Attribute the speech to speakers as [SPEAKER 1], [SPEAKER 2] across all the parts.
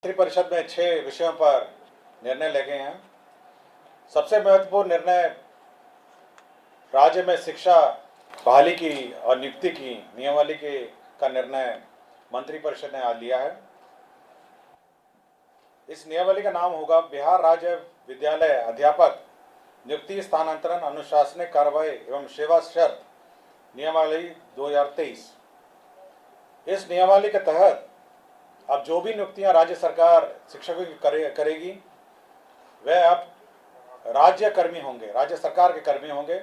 [SPEAKER 1] मंत्रिपरिषद में 6 विषयों पर निर्णय ले गए हैं। सबसे महत्वपूर्ण निर्णय राज्य में शिक्षा बहाली की और नियुक्ति की नियमावली का निर्णय मंत्रिपरिषद ने आज लिया है। इस नियमावली का नाम होगा बिहार राज्य विद्यालय अध्यापक नियुक्ति स्थानांतरण अनुशासनिक कार्रवाई एवं सेवा शर्त नियमावली 2023। इस नियमावली के तहत अब जो भी नियुक्तियां राज्य सरकार शिक्षकों की करेगी वह अब राज्य कर्मी होंगे, राज्य सरकार के कर्मी होंगे।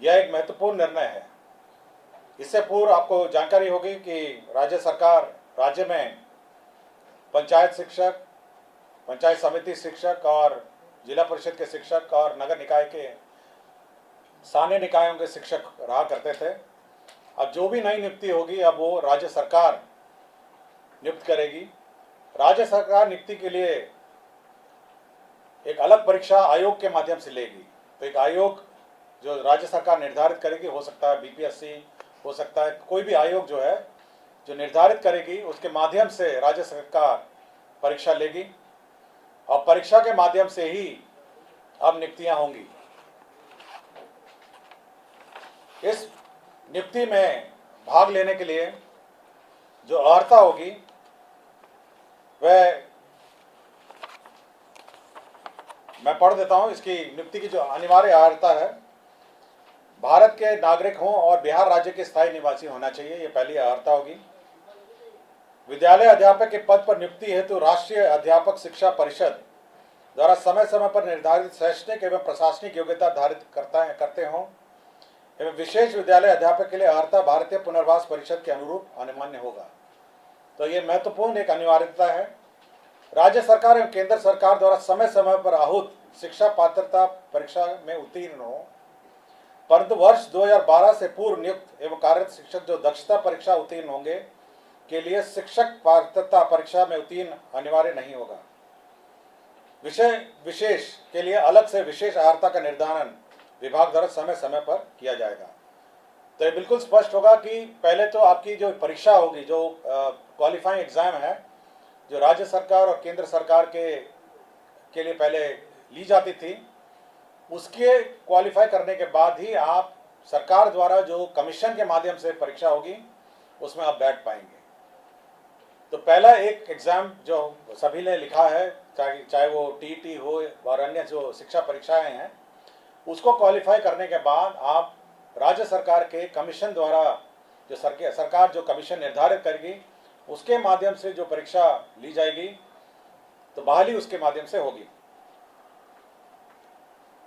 [SPEAKER 1] यह एक महत्वपूर्ण निर्णय है। इससे पूर्व आपको जानकारी होगी कि राज्य सरकार राज्य में पंचायत शिक्षक, पंचायत समिति शिक्षक और जिला परिषद के शिक्षक और नगर निकाय के स्थानीय निकायों के शिक्षक रहा करते थे। अब जो भी नई नियुक्ति होगी अब वो राज्य सरकार नियुक्त करेगी। राज्य सरकार नियुक्ति के लिए एक अलग परीक्षा आयोग के माध्यम से लेगी। तो एक आयोग जो राज्य सरकार निर्धारित करेगी, हो सकता है बीपीएससी, हो सकता है कोई भी आयोग जो है जो निर्धारित करेगी, उसके माध्यम से राज्य सरकार परीक्षा लेगी और परीक्षा के माध्यम से ही अब नियुक्तियां होंगी। इस नियुक्ति में भाग लेने के लिए जो अर्हता होगी वह मैं पढ़ देता हूं। इसकी नियुक्ति की जो अनिवार्य अर्हता है, भारत के नागरिक हों और बिहार राज्य के स्थायी निवासी होना चाहिए, ये पहली अर्हता होगी। विद्यालय अध्यापक के पद पर नियुक्ति हेतु राष्ट्रीय अध्यापक शिक्षा परिषद द्वारा समय समय पर निर्धारित शैक्षणिक एवं प्रशासनिक योग्यता धारित करते हों एवं विशेष विद्यालय अध्यापक के लिए अर्हता भारतीय पुनर्वास परिषद के अनुरूप अनिवार्य होगा। तो ये महत्वपूर्ण एक अनिवार्यता है। राज्य सरकार एवं केंद्र सरकार द्वारा समय समय पर आहूत शिक्षा पात्रता परीक्षा में उत्तीर्ण हो, परंतु वर्ष 2012 से पूर्व नियुक्त एवं कार्यरत शिक्षक जो दक्षता परीक्षा उत्तीर्ण होंगे के लिए शिक्षक पात्रता परीक्षा में उत्तीर्ण अनिवार्य नहीं होगा। विषय विशेष के लिए अलग से विशेष अर्हता का निर्धारण विभाग द्वारा समय समय पर किया जाएगा। तो ये बिल्कुल स्पष्ट होगा कि पहले तो आपकी जो परीक्षा होगी, जो क्वालिफाइंग एग्जाम है, जो राज्य सरकार और केंद्र सरकार के लिए पहले ली जाती थी, उसके क्वालिफाई करने के बाद ही आप सरकार द्वारा जो कमीशन के माध्यम से परीक्षा होगी उसमें आप बैठ पाएंगे। तो पहला एक एग्जाम जो सभी ने लिखा है, चाहे वो टीईटी हो और अन्य जो शिक्षा परीक्षाएं हैं, उसको क्वालिफाई करने के बाद आप राज्य सरकार के कमीशन द्वारा जो सरकार जो कमीशन निर्धारित करेगी उसके माध्यम से जो परीक्षा ली जाएगी तो बहाली उसके माध्यम से होगी।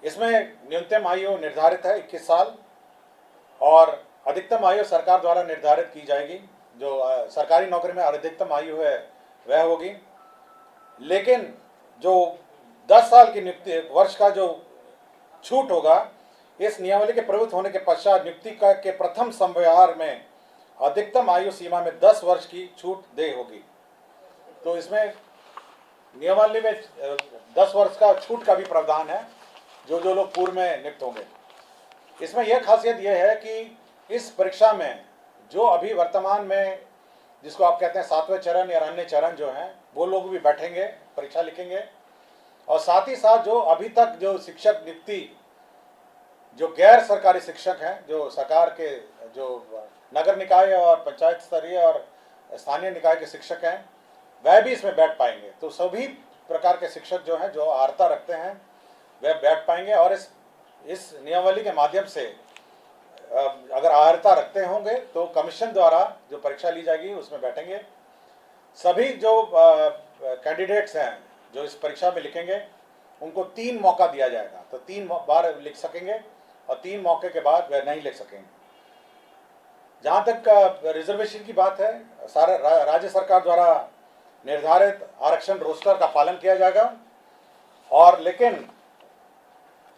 [SPEAKER 1] इसमें न्यूनतम आयु निर्धारित है 21 साल और अधिकतम आयु सरकार द्वारा निर्धारित की जाएगी। जो सरकारी नौकरी में अधिकतम आयु है वह होगी, लेकिन जो 10 साल की नियुक्ति वर्ष का जो छूट होगा, इस नियमावली के प्रवृत्त होने के पश्चात नियुक्ति के प्रथम संव्यवहार में अधिकतम आयु सीमा में 10 वर्ष की छूट दे होगी। तो इसमें नियमावली में 10 वर्ष का छूट का भी प्रावधान है जो लोग पूर्व में नियुक्त होंगे। इसमें यह खासियत यह है कि इस परीक्षा में जो अभी वर्तमान में जिसको आप कहते हैं 7वें चरण या अन्य चरण जो हैं, वो लोग भी बैठेंगे, परीक्षा लिखेंगे। और साथ ही साथ जो अभी तक जो शिक्षक नियुक्ति जो गैर सरकारी शिक्षक हैं, जो सरकार के जो नगर निकाय और पंचायत स्तरीय और स्थानीय निकाय के शिक्षक हैं, वह भी इसमें बैठ पाएंगे। तो सभी प्रकार के शिक्षक जो हैं, जो अर्हता रखते हैं, वह बैठ पाएंगे। और इस नियमावली के माध्यम से अगर अर्हता रखते होंगे तो कमीशन द्वारा जो परीक्षा ली जाएगी उसमें बैठेंगे। सभी जो कैंडिडेट्स हैं जो इस परीक्षा में लिखेंगे उनको 3 मौका दिया जाएगा। तो 3 बार लिख सकेंगे और 3 मौके के बाद वह नहीं लिख सकेंगे। जहाँ तक रिजर्वेशन की बात है, सारा राज्य सरकार द्वारा निर्धारित आरक्षण रोस्टर का पालन किया जाएगा। और लेकिन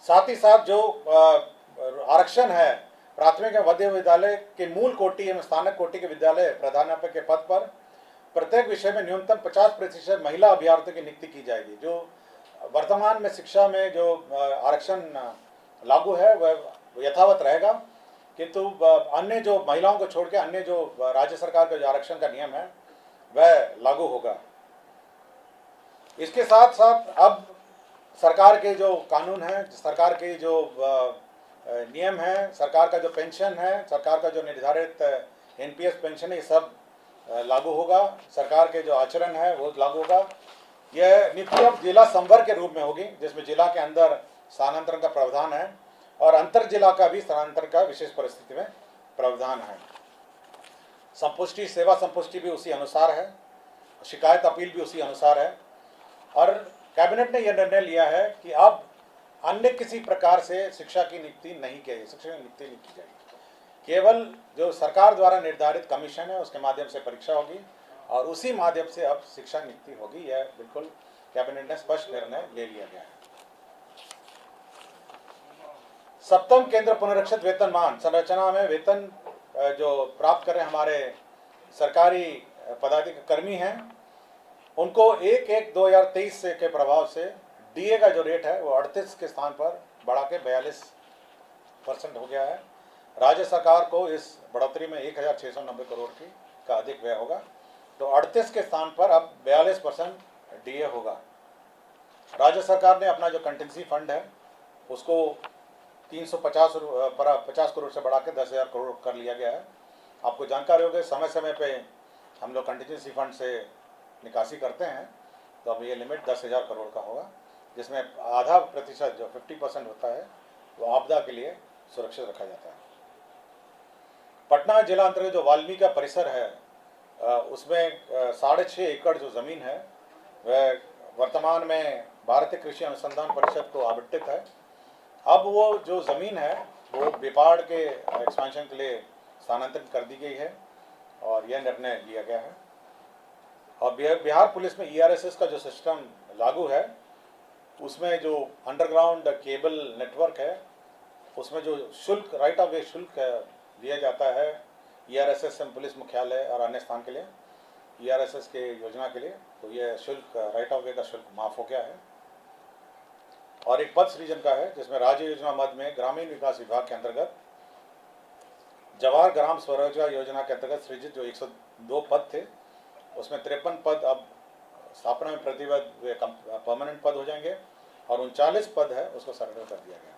[SPEAKER 1] साथ ही साथ जो आरक्षण है प्राथमिक एवं मध्य विद्यालय के मूल कोटि एवं स्थानक कोटि के विद्यालय प्रधानाध्यापक के पद पर प्रत्येक विषय में न्यूनतम 50% महिला अभ्यर्थियों की नियुक्ति की जाएगी। जो वर्तमान में शिक्षा में जो आरक्षण लागू है वह यथावत रहेगा, किंतु अन्य जो महिलाओं को छोड़ के अन्य जो राज्य सरकार का जो आरक्षण का नियम है वह लागू होगा। इसके साथ साथ अब सरकार के जो कानून हैं, सरकार के जो नियम हैं, सरकार का जो पेंशन है, सरकार का जो निर्धारित एनपीएस पेंशन है, ये सब लागू होगा। सरकार के जो आचरण है वो लागू होगा। यह नीति अब जिला संवर्ग के रूप में होगी, जिसमें जिला के अंदर स्थानांतरण का प्रावधान है और अंतर जिला का भी स्थानांतरण का विशेष परिस्थिति में प्रावधान है। संपुष्टि, सेवा संपुष्टि भी उसी अनुसार है, शिकायत अपील भी उसी अनुसार है। और कैबिनेट ने यह निर्णय लिया है कि अब अन्य किसी प्रकार से शिक्षा की नियुक्ति नहीं की जाएगी, शिक्षा की नियुक्ति नहीं की जाएगी। केवल जो सरकार द्वारा निर्धारित कमीशन है उसके माध्यम से परीक्षा होगी और उसी माध्यम से अब शिक्षा नियुक्ति होगी। यह बिल्कुल कैबिनेट ने स्पष्ट निर्णय ले लिया गया है। सप्तम केंद्र पुनरीक्षित वेतनमान संरचना में वेतन जो प्राप्त कर रहे हमारे सरकारी पदाधिकारी कर्मी हैं, उनको 1/1/2023 के प्रभाव से डीए का जो रेट है वो 38 के स्थान पर बढ़ा के 42% हो गया है। राज्य सरकार को इस बढ़ोतरी में 1690 करोड़ का अधिक व्यय होगा, तो 38 के स्थान पर अब 42% डीए होगा। राज्य सरकार ने अपना जो कंटिजेंसी फंड है उसको 50 करोड़ से बढ़ा के 10,000 करोड़ कर लिया गया है। आपको जानकारी होगी, समय समय पे हम लोग कंटिजेंसी फंड से निकासी करते हैं, तो अब ये लिमिट 10,000 करोड़ का होगा, जिसमें आधा प्रतिशत जो 50% होता है वो आपदा के लिए सुरक्षित रखा जाता है। पटना जिला अंतर्गत जो वाल्मीकि का परिसर है उसमें 6.5 एकड़ जो ज़मीन है वह वर्तमान में भारतीय कृषि अनुसंधान परिषद को आवंटित है। अब वो जो ज़मीन है वो बिपाड़ के एक्सपेंशन के लिए स्थानांतरित कर दी गई है और यह निर्णय लिया गया है। और बिहार पुलिस में ईआरएसएस का जो सिस्टम लागू है उसमें जो अंडरग्राउंड केबल नेटवर्क है उसमें जो शुल्क, राइट ऑफ वे शुल्क दिया जाता है ईआरएसएस पुलिस मुख्यालय और अन्य स्थान के लिए, ईआरएसएस के योजना के लिए, तो यह शुल्क, राइट ऑफ वे का शुल्क माफ़ हो गया है। और एक पद सृजन का है जिसमें राज्य योजना मद में ग्रामीण विकास विभाग के अंतर्गत जवाहर ग्राम स्वरोजगार योजना के अंतर्गत सृजित जो 102 पद थे उसमें 53 पद अब स्थापना में प्रतिबद्ध परमानेंट पद हो जाएंगे और 39 पद है उसको सरेंडर कर दिया गया।